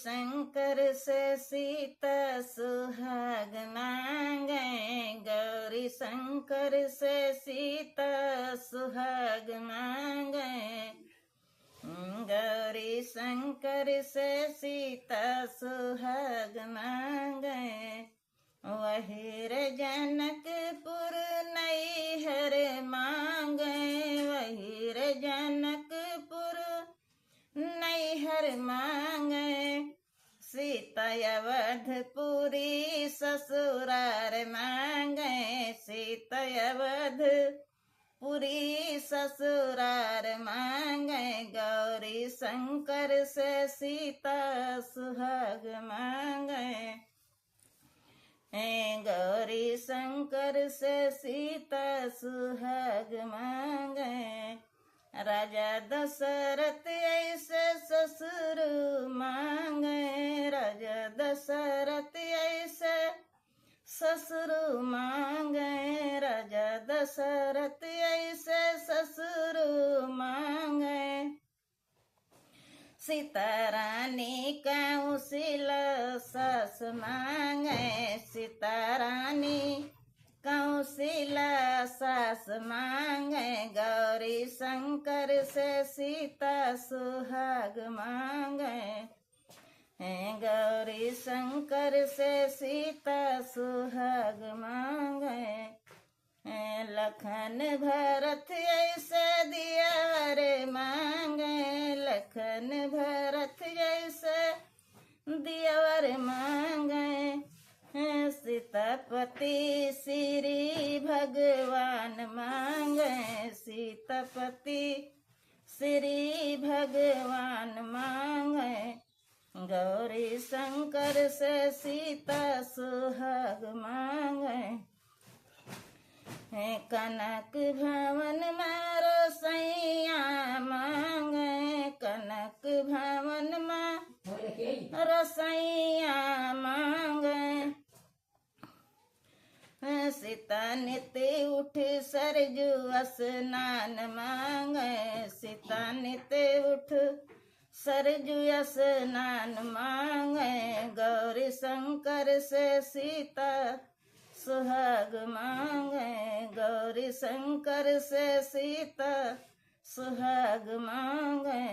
शंकर से सीता सुहाग मांगे, गौरी शंकर से सीता सुहाग मांगे, गौरी शंकर से सीता सुहाग मांगे। वही रे जनकपुर नैहर मांगे, वही रे जनकपुर नैहर मांगे। सीता अवधपुरी ससुरार मांगे, सीता अवधपुरी ससुरार मांगे, गौरी शंकर से सीता सुहाग मांगे, गौरी शंकर से सीता सुहाग मांगे। राजा दशरथ ऐसे ससुर मांगे, राजा दशरथ ऐसे ससुर मांगे, राजा दशरथ ऐसे ससुर मांगे। सीता रानी कौशल सास मांगे, सीता रानी कौशल सास मांगे, गौरी शंकर से सीता सुहाग मांगे, गौरी शंकर से सीता सुहाग मांगे। लखन भरत ऐसे दियार मांगे, लखन भरत जैसे दियावर मांगे। सीतापति श्री भगवान मांगे, सीतापति श्री भगवान मांगे, गौरी शंकर से सीता सुहाग मांगे। कनक भवन में रसैया मांगे, कनक भवन में रसैया मांगे। सीता नित्य उठ सरजू स्नान मांगे, सीता नित्य उठ सरजू स्नान मांगे, गौरी शंकर से सीता सुहाग मांगे, गौरी शंकर से सीता सुहाग मांगे।